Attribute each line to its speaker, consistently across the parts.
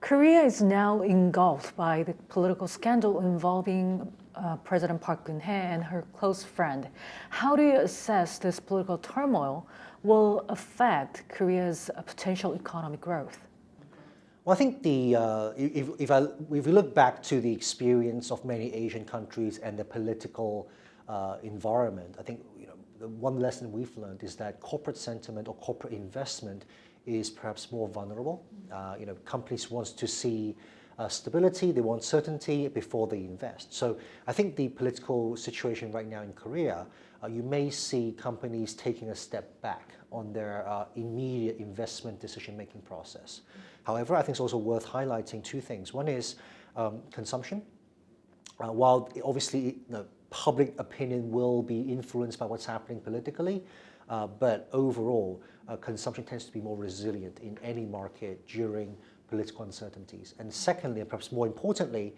Speaker 1: Korea is now engulfed by the political scandal involving President Park Geun-hye and her close friend. How do you assess this political turmoil will affect Korea's potential economic growth?
Speaker 2: Well, I think if we look back to the experience of many Asian countries and the political environment, I think the one lesson we've learned is that corporate sentiment or corporate investment is perhaps more vulnerable. Companies want to see stability, they want certainty before they invest. So I think the political situation right now in Korea, you may see companies taking a step back on their immediate investment decision-making process. However, I think it's also worth highlighting two things. One is consumption. While obviously public opinion will be influenced by what's happening politically, but overall, consumption tends to be more resilient in any market during political uncertainties. And secondly, and perhaps more importantly,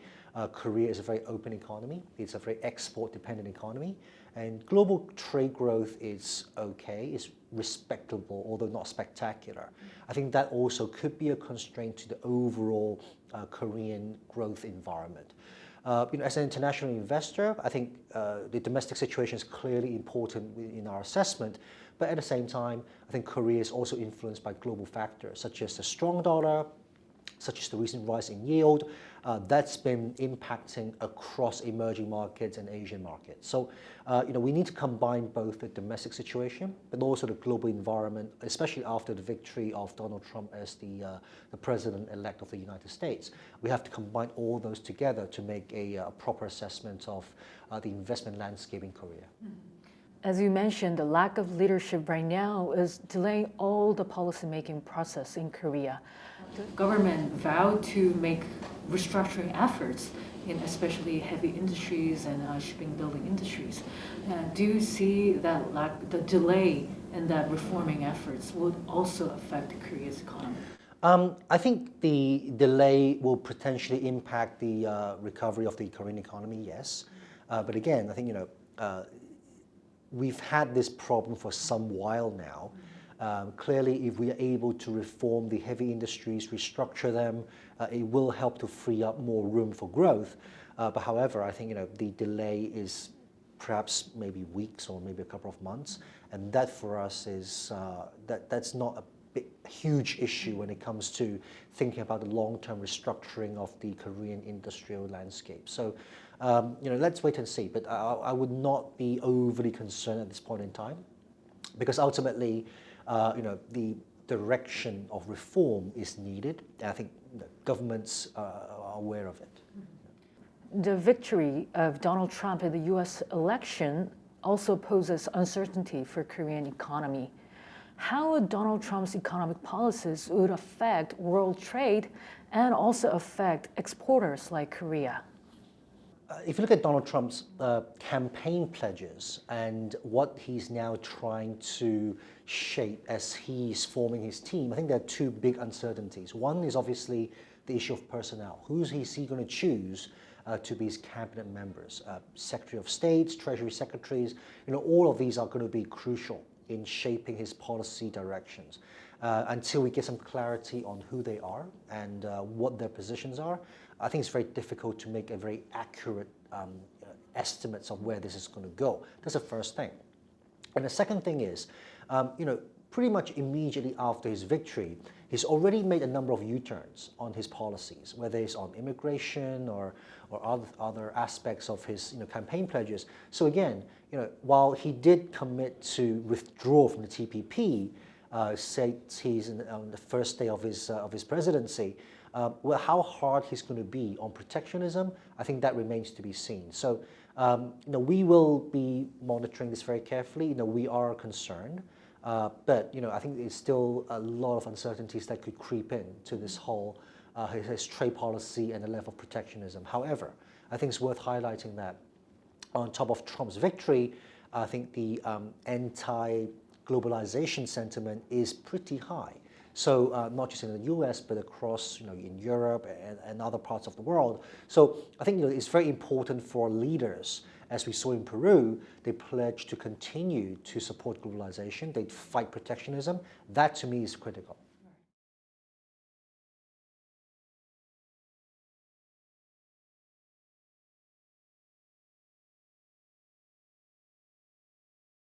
Speaker 2: Korea is a very open economy. It's a very export-dependent economy. And global trade growth is okay, it's respectable, although not spectacular. I think that also could be a constraint to the overall Korean growth environment. As an international investor, I think the domestic situation is clearly important in our assessment, but at the same time, I think Korea is also influenced by global factors, such as the strong dollar, such as the recent rise in yield. That's been impacting across emerging markets and Asian markets. So, we need to combine both the domestic situation, but also the global environment, especially after the victory of Donald Trump as the president-elect of the United States. We have to combine all those together to make a proper assessment of the investment landscape in Korea.
Speaker 1: As you mentioned, the lack of leadership right now is delaying all the policymaking process in Korea. The government vowed to make restructuring efforts in especially heavy industries and shipping building industries. Do you see that the delay in that reforming efforts would also affect Korea's economy?
Speaker 2: I think the delay will potentially impact the recovery of the Korean economy, yes. But again, I think we've had this problem for some while now. Clearly, if we are able to reform the heavy industries, restructure them, it will help to free up more room for growth. But however, I think the delay is perhaps maybe weeks or maybe a couple of months, and that for us is that's not a huge issue when it comes to thinking about the long-term restructuring of the Korean industrial landscape. So, let's wait and see. But I would not be overly concerned at this point in time, because ultimately, the direction of reform is needed, and I think governments are aware of it.
Speaker 1: The victory of Donald Trump in the U.S. election also poses uncertainty for Korean economy. How would Donald Trump's economic policies would affect world trade and also affect exporters like Korea?
Speaker 2: If you look at Donald Trump's campaign pledges and what he's now trying to shape as he's forming his team, I think there are two big uncertainties. One is obviously the issue of personnel. Who is he going to choose to be his cabinet members? Secretary of States, Treasury secretaries, all of these are going to be crucial in shaping his policy directions. Until we get some clarity on who they are and what their positions are, I think it's very difficult to make a very accurate estimates of where this is going to go. That's the first thing. And the second thing is, pretty much immediately after his victory, he's already made a number of U-turns on his policies, whether it's on immigration or other aspects of his campaign pledges. So again, while he did commit to withdraw from the TPP, say he's on the first day of his presidency, well, how hard he's going to be on protectionism, I think that remains to be seen. So, we will be monitoring this very carefully. We are concerned, but I think there's still a lot of uncertainties that could creep in to this whole his trade policy and the level of protectionism. However, I think it's worth highlighting that on top of Trump's victory, I think the anti-globalization sentiment is pretty high. So not just in the US, but across in Europe and other parts of the world. So I think it's very important for leaders, as we saw in Peru, they pledged to continue to support globalization. They fight protectionism. That to me is critical.